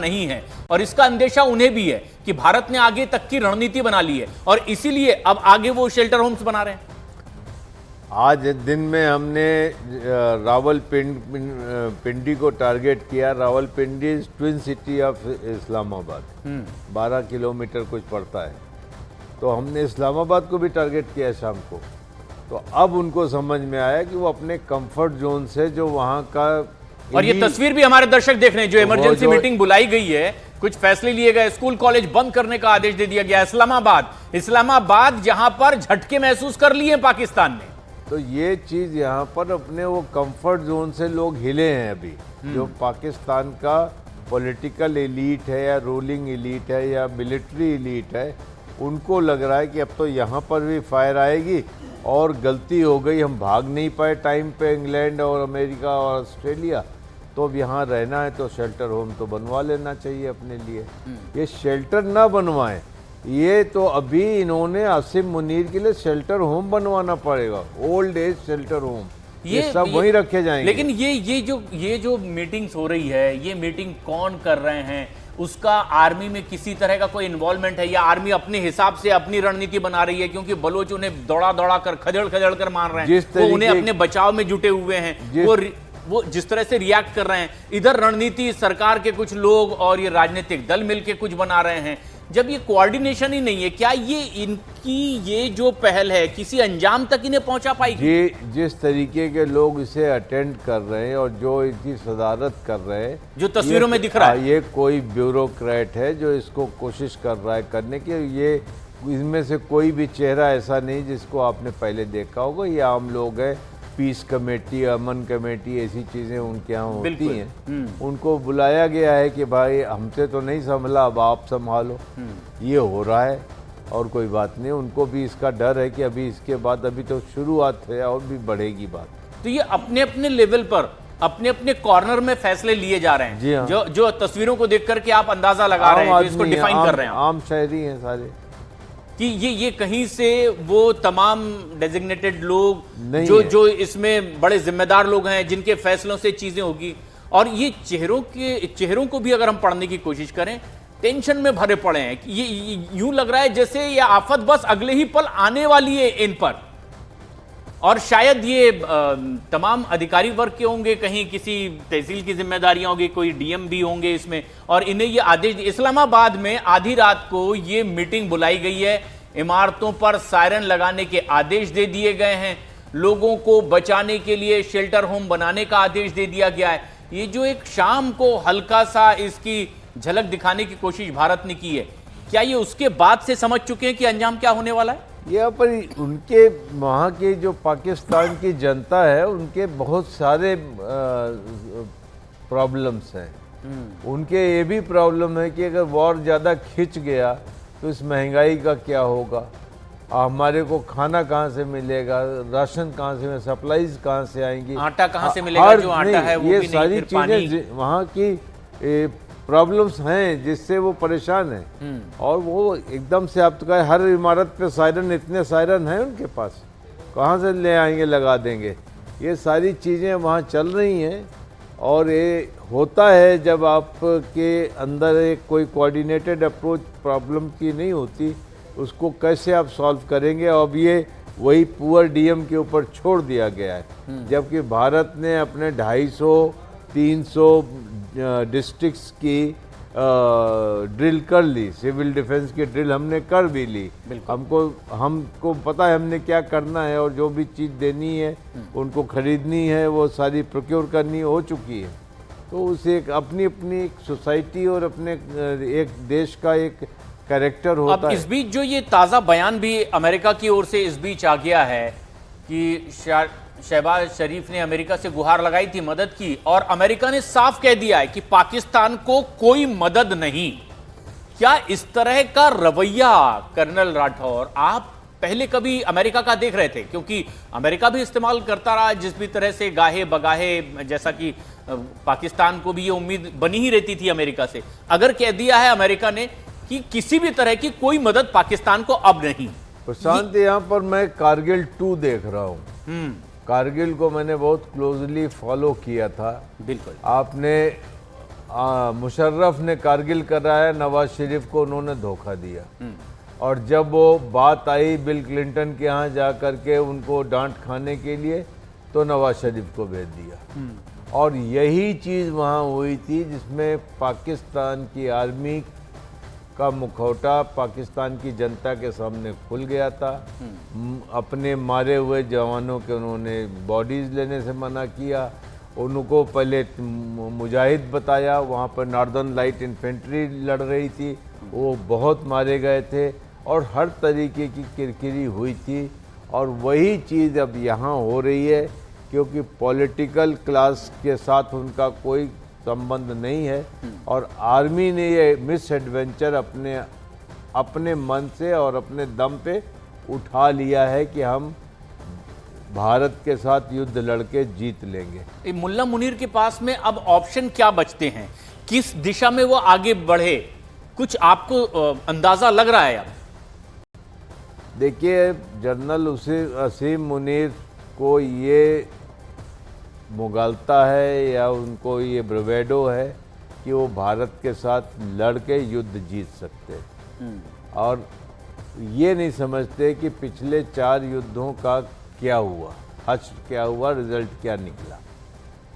नहीं है, और इसका अंदेशा उन्हें भी है कि भारत ने आगे तक की रणनीति बना ली है और इसीलिए अब आगे वो शेल्टर होम्स बना रहे हैं। आज दिन में हमने रावलपिंडी को टारगेट किया। Rawalpindi twin city of Islamabad, 12 kilometre कुछ पड़ता है, तो हमने इस्लामाबाद को भी टारगेट किया शाम को। तो अब उनको समझ में आया कि वो अपने कंफर्ट जोन से जो वहाँ का, और ये तस्वीर भी हमारे दर्शक देख रहे हैं, जो इमरजेंसी मीटिंग बुलाई गई है, कुछ फैसले लिए गए, स्कूल कॉलेज बंद करने का आदेश दे दिया गया। इस्लामाबाद जहां पर झटके महसूस कर लिए पाकिस्तान ने, तो ये चीज यहाँ पर अपने वो कंफर्ट जोन से लोग हिले हैं अभी। जो पाकिस्तान का पॉलिटिकल एलीट है या रूलिंग एलीट है या मिलिट्री एलीट है, उनको लग रहा है कि अब तो यहाँ पर भी फायर आएगी और गलती हो गई, हम भाग नहीं पाए टाइम पे इंग्लैंड और अमेरिका और ऑस्ट्रेलिया, तो अब यहाँ रहना है तो शेल्टर होम तो बनवा लेना चाहिए अपने लिए। ये शेल्टर ना बनवाएं, ये तो अभी इन्होंने आसिम मुनीर के लिए शेल्टर होम बनवाना पड़ेगा, ओल्ड एज शेल्टर होम, ये सब वहीं रखे जाएंगे। लेकिन ये जो मीटिंग्स हो रही है, ये मीटिंग कौन कर रहे हैं, उसका आर्मी में किसी तरह का कोई इन्वॉल्वमेंट है या आर्मी अपने हिसाब से अपनी रणनीति बना रही है? क्योंकि बलोच उन्हें दौड़ा कर खदेड़ कर मार रहे हैं, वो उन्हें अपने बचाव में जुटे हुए हैं, वो जिस तरह से रिएक्ट कर रहे हैं, इधर रणनीति सरकार के कुछ लोग और ये राजनीतिक दल मिलकर कुछ बना रहे हैं। जब ये कोऑर्डिनेशन ही नहीं है, क्या ये इनकी ये जो पहल है किसी अंजाम तक इन्हें पहुंचा पाएगी? जिस तरीके के लोग इसे अटेंड कर रहे हैं और जो इसकी सदारत कर रहे हैं, जो तस्वीरों में दिख रहा है, ये कोई ब्यूरोक्रेट है जो इसको कोशिश कर रहा है करने की। ये इनमें से कोई भी चेहरा ऐसा नहीं जिसको आपने पहले देखा होगा। ये आम लोग हैं, पीस कमेटी, अमन कमेटी, ऐसी चीज़ें उनके यहाँ होती हैं। उनको बुलाया गया है कि भाई हमसे तो नहीं संभला, अब आप संभालो। ये हो रहा है और कोई बात नहीं। उनको भी इसका डर है कि अभी इसके बाद, अभी तो शुरुआत है और भी बढ़ेगी बात। तो ये अपने अपने लेवल पर अपने अपने कॉर्नर में फैसले लिए जा रहे हैं। जी हाँ। जो तस्वीरों को देख करके आप अंदाजा लगा रहे हैं, इसको डिफाइन कर रहे हैं, आम शहरी हैं सारे, कि ये कहीं से वो तमाम डेजिग्नेटेड लोग जो इसमें बड़े जिम्मेदार लोग हैं, जिनके फैसलों से चीजें होगी। और ये चेहरों को भी अगर हम पढ़ने की कोशिश करें, टेंशन में भरे पड़े हैं। ये यूं लग रहा है जैसे ये आफत बस अगले ही पल आने वाली है इन पर। और शायद ये तमाम अधिकारी वर्ग के होंगे, कहीं किसी तहसील की जिम्मेदारियां होंगी, कोई डीएम भी होंगे इसमें, और इन्हें ये आदेश, इस्लामाबाद में आधी रात को ये मीटिंग बुलाई गई है, इमारतों पर सायरन लगाने के आदेश दे दिए गए हैं, लोगों को बचाने के लिए शेल्टर होम बनाने का आदेश दे दिया गया है। ये जो एक शाम को हल्का सा इसकी झलक दिखाने की कोशिश भारत ने की है, क्या ये उसके बाद से समझ चुके हैं कि अंजाम क्या होने वाला है? यहाँ पर उनके वहाँ के जो पाकिस्तान की जनता है, उनके बहुत सारे प्रॉब्लम्स हैं। उनके ये भी प्रॉब्लम है कि अगर वॉर ज़्यादा खिंच गया तो इस महंगाई का क्या होगा, हमारे को खाना कहाँ से मिलेगा, राशन कहाँ से, सप्लाईज कहाँ से आएंगी, आटा कहाँ से मिलेगा, जो आटा है वो ये भी सारी नहीं, चीज़ें वहाँ की प्रॉब्लम्स हैं जिससे वो परेशान हैं। और वो एकदम से आप तो कहे हर इमारत पे सायरन, इतने सायरन हैं उनके पास, कहाँ से ले आएंगे, लगा देंगे। ये सारी चीज़ें वहाँ चल रही हैं। और ये होता है जब आपके अंदर एक कोई कोऑर्डिनेटेड अप्रोच प्रॉब्लम की नहीं होती, उसको कैसे आप सॉल्व करेंगे। अब ये वही पुअर डीएम के ऊपर छोड़ दिया गया है, जबकि भारत ने अपने 250-300 डिस्ट्रिक्ट्स की ड्रिल कर ली, सिविल डिफेंस की ड्रिल हमने कर भी ली। हमको पता है हमने क्या करना है, और जो भी चीज़ देनी है उनको खरीदनी है, वो सारी प्रोक्योर करनी हो चुकी है। तो उसे एक अपनी अपनी सोसाइटी और अपने एक देश का एक कैरेक्टर होता है। इस बीच जो ये ताज़ा बयान भी अमेरिका की ओर से इस बीच आ गया है कि शहबाज शरीफ ने अमेरिका से गुहार लगाई थी मदद की, और अमेरिका ने साफ कह दिया है कि पाकिस्तान को कोई मदद नहीं। क्या इस तरह का रवैया कर्नल राठौर आप पहले कभी अमेरिका का देख रहे थे? क्योंकि अमेरिका भी इस्तेमाल करता रहा जिस भी तरह से गाहे बगाहे, जैसा कि पाकिस्तान को भी ये उम्मीद बनी ही रहती थी अमेरिका से। अगर कह दिया है अमेरिका ने कि किसी भी तरह की कोई मदद पाकिस्तान को अब नहीं। प्रशांत, यहाँ पर मैं कारगिल 2 देख रहा हूँ। कारगिल को मैंने बहुत क्लोजली फॉलो किया था। बिल्कुल। आपने मुशर्रफ ने कारगिल कराया, नवाज शरीफ को उन्होंने धोखा दिया। और जब वो बात आई बिल क्लिंटन के यहाँ जा कर के उनको डांट खाने के लिए, तो नवाज शरीफ को भेज दिया। और यही चीज़ वहाँ हुई थी जिसमें पाकिस्तान की आर्मी का मुखौटा पाकिस्तान की जनता के सामने खुल गया था। अपने मारे हुए जवानों के उन्होंने बॉडीज़ लेने से मना किया, उनको पहले मुजाहिद बताया। वहाँ पर नॉर्दर्न लाइट इन्फेंट्री लड़ रही थी, वो बहुत मारे गए थे और हर तरीके की किरकिरी हुई थी। और वही चीज़ अब यहाँ हो रही है, क्योंकि पॉलिटिकल क्लास के साथ उनका कोई संबंध नहीं है। और आर्मी ने ये मिस एडवेंचर अपने मन से और अपने दम पे उठा लिया है कि हम भारत के साथ युद्ध लड़के जीत लेंगे। मुल्ला मुनीर के पास में अब ऑप्शन क्या बचते हैं, किस दिशा में वो आगे बढ़े, कुछ आपको अंदाजा लग रहा है? अब देखिए, जनरल असीम मुनीर को ये मुगालता है या उनको ये ब्रवेडो है कि वो भारत के साथ लड़ के युद्ध जीत सकते हैं, और ये नहीं समझते कि पिछले 4 युद्धों का क्या हुआ, हश्र क्या हुआ, रिजल्ट क्या निकला।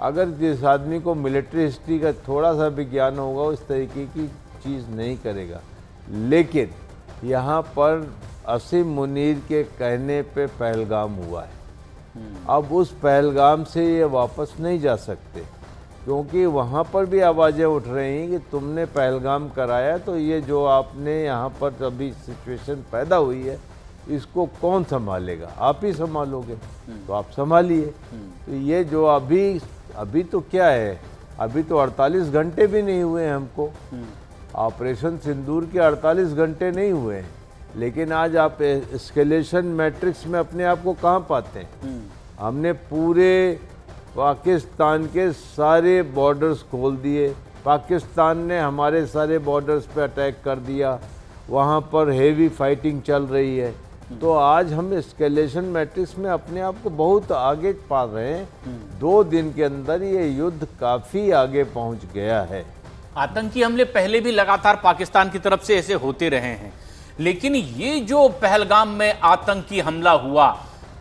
अगर जिस आदमी को मिलिट्री हिस्ट्री का थोड़ा सा भी ज्ञान होगा, उस तरीके की चीज़ नहीं करेगा। लेकिन यहाँ पर असीम मुनीर के कहने पे पहलगाम हुआ है। अब उस पहलगाम से ये वापस नहीं जा सकते, क्योंकि वहाँ पर भी आवाज़ें उठ रही हैं कि तुमने पहलगाम कराया, तो ये जो आपने यहाँ पर अभी सिचुएशन पैदा हुई है, इसको कौन संभालेगा? आप ही संभालोगे, तो आप संभालिए। तो ये जो अभी तो क्या है, अभी तो 48 घंटे भी नहीं हुए हैं हमको। ऑपरेशन सिंदूर के 48 घंटे नहीं हुए हैं, लेकिन आज आप एस्केलेशन मैट्रिक्स में अपने आप को कहाँ पाते हैं? हमने पूरे पाकिस्तान के सारे बॉर्डर्स खोल दिए, पाकिस्तान ने हमारे सारे बॉर्डर्स पे अटैक कर दिया, वहाँ पर हेवी फाइटिंग चल रही है। तो आज हम एस्केलेशन मैट्रिक्स में अपने आप को बहुत आगे पा रहे हैं। 2 दिन के अंदर ये युद्ध काफ़ी आगे पहुँच गया है। आतंकी हमले पहले भी लगातार पाकिस्तान की तरफ से ऐसे होते रहे हैं, लेकिन ये जो पहलगाम में आतंकी हमला हुआ,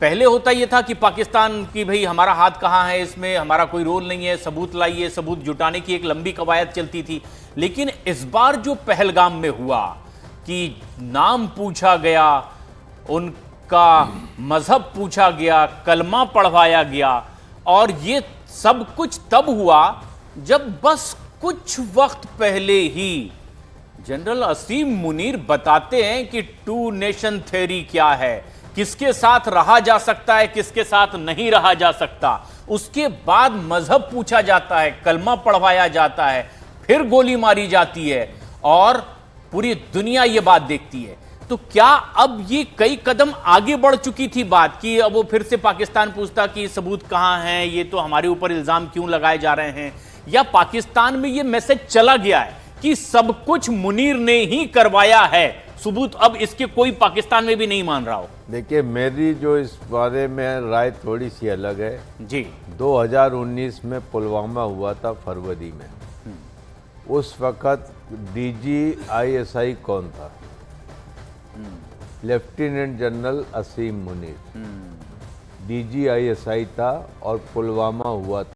पहले होता ये था कि पाकिस्तान की भाई हमारा हाथ कहाँ है, इसमें हमारा कोई रोल नहीं है, सबूत लाइए, सबूत जुटाने की एक लंबी कवायद चलती थी। लेकिन इस बार जो पहलगाम में हुआ कि नाम पूछा गया, उनका मजहब पूछा गया, कलमा पढ़वाया गया, और ये सब कुछ तब हुआ जब बस कुछ वक्त पहले ही जनरल असीम मुनीर बताते हैं कि 2 नेशन थ्योरी क्या है, किसके साथ रहा जा सकता है, किसके साथ नहीं रहा जा सकता। उसके बाद मजहब पूछा जाता है, कलमा पढ़वाया जाता है, फिर गोली मारी जाती है और पूरी दुनिया ये बात देखती है। तो क्या अब ये कई कदम आगे बढ़ चुकी थी बात कि अब वो फिर से पाकिस्तान पूछता कि सबूत कहां हैं, ये तो हमारे ऊपर इल्जाम क्यों लगाए जा रहे हैं, या पाकिस्तान में ये मैसेज चला गया है कि सब कुछ मुनीर ने ही करवाया है, सबूत अब इसके कोई पाकिस्तान में भी नहीं मान रहा हो? देखिए, मेरी जो इस बारे में राय थोड़ी सी अलग है जी। 2019 में पुलवामा हुआ था फरवरी में। उस वक्त DGISI कौन था? लेफ्टिनेंट जनरल असीम मुनीर DGISI था, और पुलवामा हुआ था।